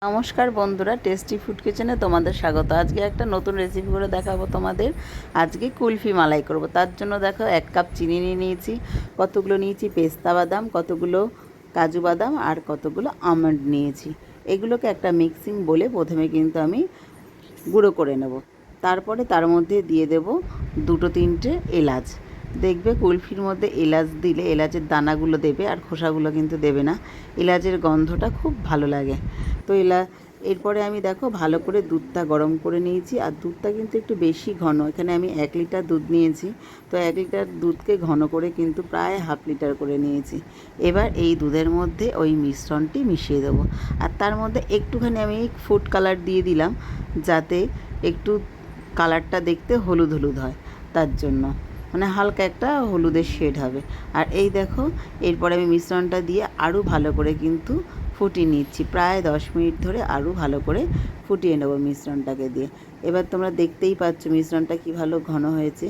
নমস্কার বন্ধুরা, tasty food কিচেনে তোমাদের স্বাগত। আজকে একটা নতুন রেসিপি করে দেখাবো তোমাদের। আজকে কুলফি মালাই করব। তার জন্য দেখো 1 কাপ চিনি নিয়ে নিয়েছি, কতগুলো নিয়েছি পেস্তা বাদাম, কতগুলো কাজু বাদাম আর কতগুলো আমন্ড নিয়েছি। এগুলোকে একটা মিক্সিং বলে প্রথমে কিন্তু আমি গুঁড়ো করে নেব। তারপরে তার মধ্যে দিয়ে দেব 2-3টে এলাচ। দেখবে কুলফির মধ্যে এলাচ দিলে এলাচের দানাগুলো দেবে, আর খোসাগুলো কিন্তু দেবে না। এলাচের গন্ধটা খুব ভালো লাগে। তো এরপরে আমি দেখো ভালো করে দুধটা গরম করে নিয়েছি, আর দুধটা কিন্তু একটু বেশি ঘন। এখানে আমি 1 লিটার দুধ নিয়েছি, তো 1 লিটার দুধকে ঘন করে কিন্তু প্রায় হাফ লিটার করে নিয়েছি। এবার এই দুধের মধ্যে ওই মিশ্রণটি মিশিয়ে দেবো, আর তার মধ্যে একটুখানি আমি ফুড কালার দিয়ে দিলাম, যাতে একটু কালারটা দেখতে হলুদ হলুদ হয়, তার জন্য মানে হালকা একটা হলুদের শেড হবে। আর এই দেখো, এরপরে আমি মিশ্রণটা দিয়ে আরও ভালো করে কিন্তু ফুটিয়ে নিচ্ছি। প্রায় 10 মিনিট ধরে আরও ভালো করে ফুটিয়ে নেব মিশ্রণটাকে দিয়ে। এবার তোমরা দেখতেই পাচ্ছ মিশ্রণটা কী ভালো ঘন হয়েছে।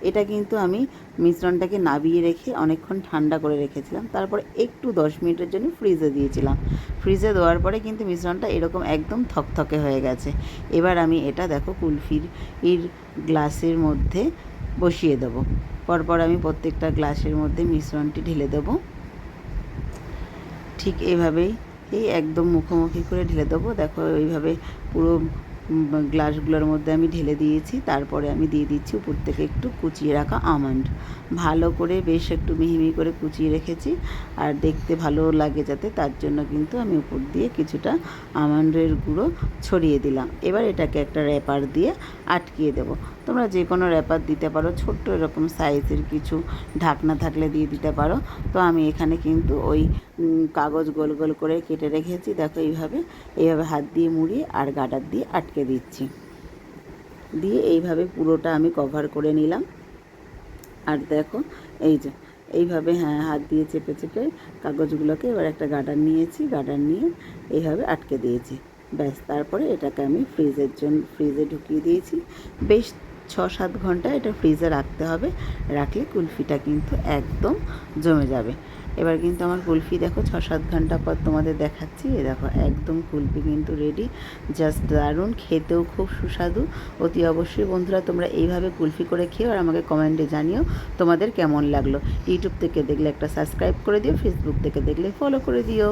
এটা কিন্তু আমি মিশ্রণটাকে নাবিয়ে রেখে অনেকক্ষণ ঠান্ডা করে রেখেছিলাম, তারপরে একটু 10 মিনিটের জন্য ফ্রিজে দিয়েছিলাম। ফ্রিজে দেওয়ার পরে কিন্তু মিশ্রণটা এরকম একদম থকথকে হয়ে গেছে। এবার আমি এটা দেখো কুলফির গ্লাসের মধ্যে বসিয়ে দেবো। পরপর আমি প্রত্যেকটা গ্লাসের মধ্যে মিশ্রণটি ঢেলে দেবো। ঠিক এইভাবেই একদম মুখোমুখি করে ঢেলে দেবো। দেখো এইভাবে পুরো গ্লাসগুলোর মধ্যে আমি ঢেলে দিয়েছি। তারপরে আমি দিয়ে দিচ্ছি উপর থেকে একটু কুচিয়ে রাখা আমন্ড। ভালো করে বেশ একটু মিহি করে কুচিয়ে রেখেছি, আর দেখতে ভালো লাগে যাতে, তার জন্য কিন্তু আমি উপর দিয়ে কিছুটা আমন্ডের গুঁড়ো ছড়িয়ে দিলাম। এবার এটাকে একটা র্যাপার দিয়ে আটকিয়ে দেবো। তোমরা যে কোনো র্যাপার দিতে পারো, ছোট্ট এরকম সাইজের কিছু ঢাকনা থাকলে দিয়ে দিতে পারো। তো আমি এখানে কিন্তু ওই কাগজ গোল গোল করে কেটে রেখেছি। দেখো এইভাবে হাত দিয়ে মুড়িয়ে আর গার্ডার দিয়ে আটকে দিচ্ছি। দিয়ে এইভাবে পুরোটা আমি কভার করে নিলাম। আর দেখো এই যে এইভাবে হাত দিয়ে চেপে চেপে কাগজগুলোকে এবার একটা গার্ডার নিয়েছি, গার্ডার নিয়ে এইভাবে আটকে দিয়েছি। ব্যাস, তারপরে এটাকে আমি ফ্রিজে ঢুকিয়ে দিয়েছি। বেশ 6-7 ঘন্টা এটা ফ্রিজে রাখতে হবে। রাখলে কুলফিটা কিন্তু একদম জমে যাবে। এবার কিন্তু আমার কুলফি দেখো 6-7 ঘন্টা পর তোমাদের দেখাচ্ছি। দেখো একদম কুলফি কিন্তু রেডি। জাস্ট দারুণ, খেতেও খুব সুস্বাদু। অতি অবশ্যই বন্ধুরা তোমরা এইভাবে কুলফি করে খেও, আর আমাকে কমেন্টে জানিও তোমাদের কেমন লাগলো। ইউটিউব থেকে দেখলে একটা সাবস্ক্রাইব করে দিও, ফেসবুক থেকে দেখলে ফলো করে দিও।